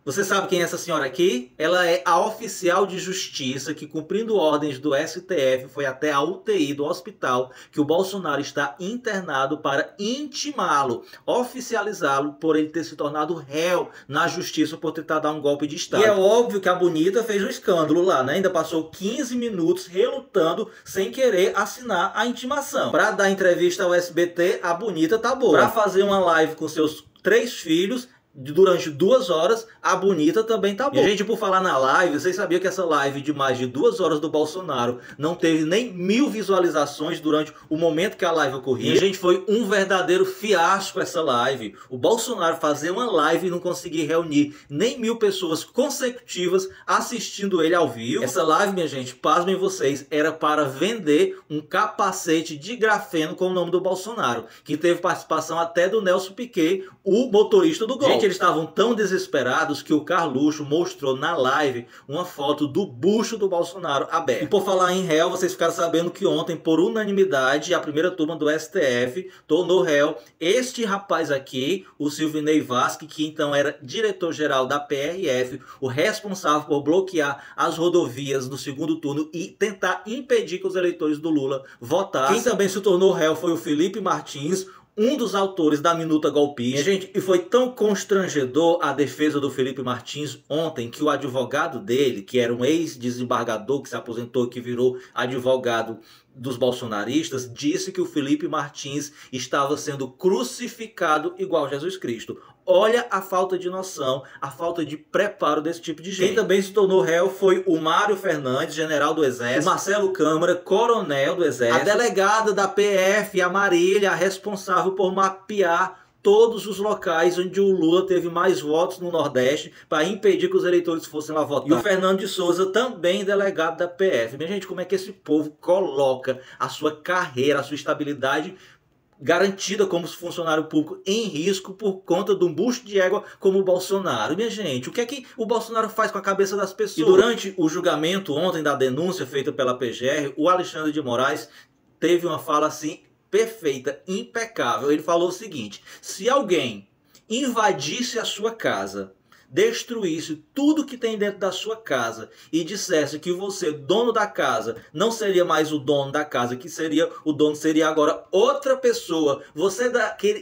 Você sabe quem é essa senhora aqui? Ela é a oficial de justiça que, cumprindo ordens do STF, foi até a UTI do hospital que o Bolsonaro está internado para intimá-lo, oficializá-lo por ele ter se tornado réu na justiça por tentar dar um golpe de Estado. E é óbvio que a bonita fez um escândalo lá, né? Ainda passou 15 minutos relutando sem querer assinar a intimação. Para dar entrevista ao SBT, a bonita tá boa. Para fazer uma live com seus 3 filhos, durante 2 horas, a bonita também tá boa. E, gente, por falar na live, vocês sabiam que essa live de mais de 2 horas do Bolsonaro não teve nem 1000 visualizações durante o momento que a live ocorria? E, gente, foi um verdadeiro fiasco essa live. O Bolsonaro fazer uma live e não conseguir reunir nem 1000 pessoas consecutivas assistindo ele ao vivo. Essa live, minha gente, pasmem vocês, era para vender um capacete de grafeno com o nome do Bolsonaro, que teve participação até do Nelson Piquet, o motorista do Gol. Gente, eles estavam tão desesperados que o Carluxo mostrou na live uma foto do bucho do Bolsonaro aberto. E por falar em réu, vocês ficaram sabendo que ontem, por unanimidade, a primeira turma do STF tornou réu este rapaz aqui, o Silvinei Vasque, que então era diretor-geral da PRF, o responsável por bloquear as rodovias no segundo turno e tentar impedir que os eleitores do Lula votassem. Quem também se tornou réu foi o Felipe Martins, um dos autores da minuta golpista. E, gente, e foi tão constrangedor a defesa do Felipe Martins ontem que o advogado dele, que era um ex-desembargador que se aposentou, que virou advogado dos bolsonaristas, disse que o Felipe Martins estava sendo crucificado igual Jesus Cristo. Olha a falta de noção, a falta de preparo desse tipo de gente. Quem também se tornou réu foi o Mário Fernandes, general do Exército, o Marcelo Câmara, coronel do Exército, a delegada da PF, a Marília, a responsável por mapear todos os locais onde o Lula teve mais votos no Nordeste para impedir que os eleitores fossem lá votar. E o Fernando de Souza, também delegado da PF. Minha gente, como é que esse povo coloca a sua carreira, a sua estabilidade garantida como funcionário público em risco por conta de um bucho de égua como o Bolsonaro? Minha gente, o que é que o Bolsonaro faz com a cabeça das pessoas? E durante o julgamento ontem da denúncia feita pela PGR, o Alexandre de Moraes teve uma fala assim perfeita, impecável. Ele falou o seguinte: se alguém invadisse a sua casa, destruísse tudo que tem dentro da sua casa e dissesse que você, dono da casa, não seria mais o dono da casa, que seria o dono seria agora outra pessoa, você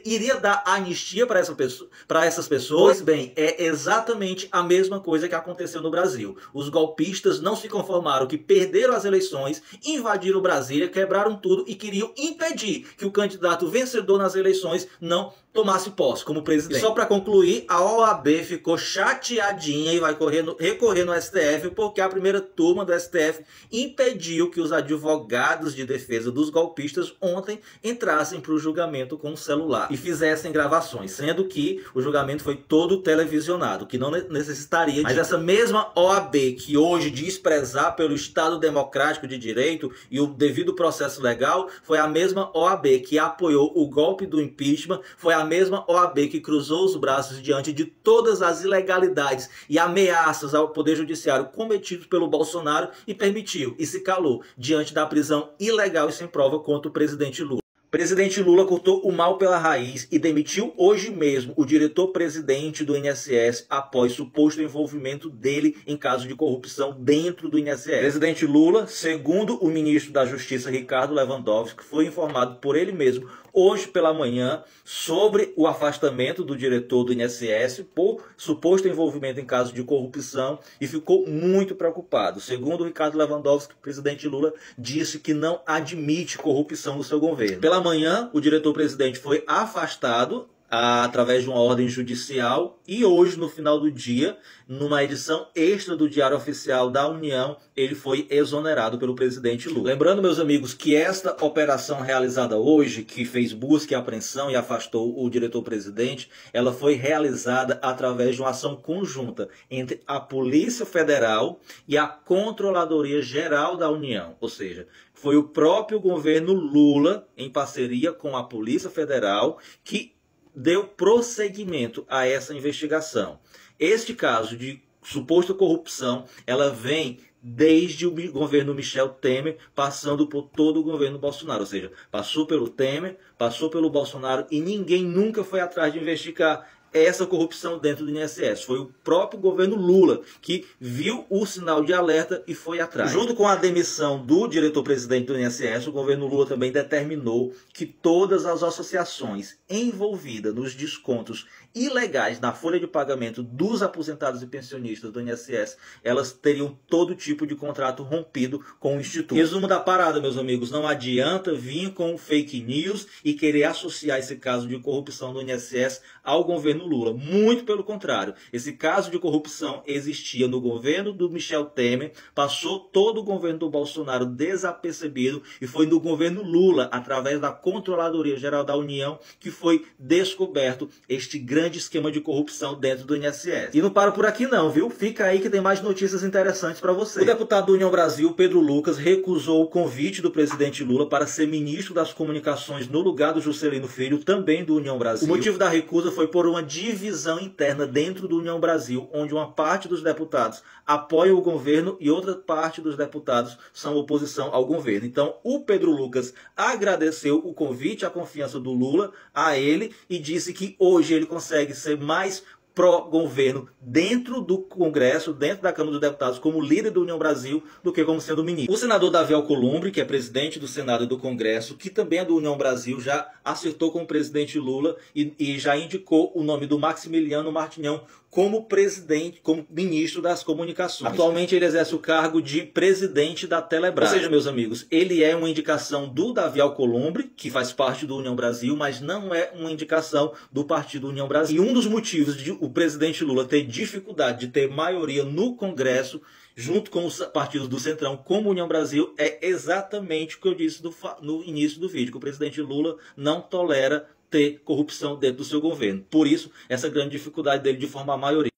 iria dar anistia para essas pessoas? Pois bem, é exatamente a mesma coisa que aconteceu no Brasil. Os golpistas não se conformaram, que perderam as eleições, invadiram Brasília, quebraram tudo e queriam impedir que o candidato vencedor nas eleições não tomasse posse como presidente. E só para concluir, a OAB ficou chateadinha e vai recorrer no STF porque a primeira turma do STF impediu que os advogados de defesa dos golpistas ontem entrassem para o julgamento com o celular e fizessem gravações, sendo que o julgamento foi todo televisionado, que não necessitaria de... Mas essa mesma OAB que hoje diz prezar pelo Estado Democrático de Direito e o devido processo legal, foi a mesma OAB que apoiou o golpe do impeachment, foi a mesma OAB que cruzou os braços diante de todas as ilegalidades e ameaças ao Poder Judiciário cometidos pelo Bolsonaro e permitiu e se calou diante da prisão ilegal e sem prova contra o presidente Lula. O presidente Lula cortou o mal pela raiz e demitiu hoje mesmo o diretor-presidente do INSS após suposto envolvimento dele em caso de corrupção dentro do INSS. O presidente Lula, segundo o ministro da Justiça Ricardo Lewandowski, foi informado por ele mesmo hoje pela manhã sobre o afastamento do diretor do INSS por suposto envolvimento em caso de corrupção e ficou muito preocupado. Segundo o Ricardo Lewandowski, o presidente Lula disse que não admite corrupção no seu governo. Pela manhã, o diretor-presidente foi afastado através de uma ordem judicial e hoje, no final do dia, numa edição extra do Diário Oficial da União, ele foi exonerado pelo presidente Lula. Lembrando, meus amigos, que esta operação realizada hoje, que fez busca e apreensão e afastou o diretor-presidente, ela foi realizada através de uma ação conjunta entre a Polícia Federal e a Controladoria Geral da União, ou seja, foi o próprio governo Lula, em parceria com a Polícia Federal, que deu prosseguimento a essa investigação. Este caso de suposta corrupção, ela vem desde o governo Michel Temer, passando por todo o governo Bolsonaro. Ou seja, passou pelo Temer, passou pelo Bolsonaro e ninguém nunca foi atrás de investigar essa corrupção dentro do INSS. Foi o próprio governo Lula que viu o sinal de alerta e foi atrás. Junto com a demissão do diretor-presidente do INSS, o governo Lula também determinou que todas as associações envolvidas nos descontos ilegais na folha de pagamento dos aposentados e pensionistas do INSS, elas teriam todo tipo de contrato rompido com o Instituto. Resumo da parada, meus amigos, não adianta vir com fake news e querer associar esse caso de corrupção do INSS ao governo Lula. Muito pelo contrário, esse caso de corrupção existia no governo do Michel Temer, passou todo o governo do Bolsonaro desapercebido e foi no governo Lula, através da Controladoria Geral da União, que foi descoberto este grande esquema de corrupção dentro do INSS. E não para por aqui não, viu? Fica aí que tem mais notícias interessantes para você. O deputado do União Brasil, Pedro Lucas, recusou o convite do presidente Lula para ser ministro das Comunicações no lugar do Juscelino Filho, também do União Brasil. O motivo da recusa foi por uma divisão interna dentro do União Brasil, onde uma parte dos deputados apoia o governo e outra parte dos deputados são oposição ao governo. Então, o Pedro Lucas agradeceu o convite, a confiança do Lula a ele e disse que hoje ele consegue ser mais pró-governo dentro do Congresso, dentro da Câmara dos Deputados, como líder do União Brasil, do que como sendo ministro. O senador Davi Alcolumbre, que é presidente do Senado e do Congresso, que também é do União Brasil, já acertou com o presidente Lula e já indicou o nome do Maximiliano Martinhão como presidente, como ministro das comunicações. Atualmente ele exerce o cargo de presidente da Telebrás. Ou seja, meus amigos, ele é uma indicação do Davi Alcolumbre, que faz parte do União Brasil, mas não é uma indicação do Partido União Brasil. E um dos motivos de o presidente Lula ter dificuldade de ter maioria no Congresso, junto com os partidos do Centrão, como União Brasil, é exatamente o que eu disse no início do vídeo, que o presidente Lula não tolera ter corrupção dentro do seu governo. Por isso, essa grande dificuldade dele de formar maioria.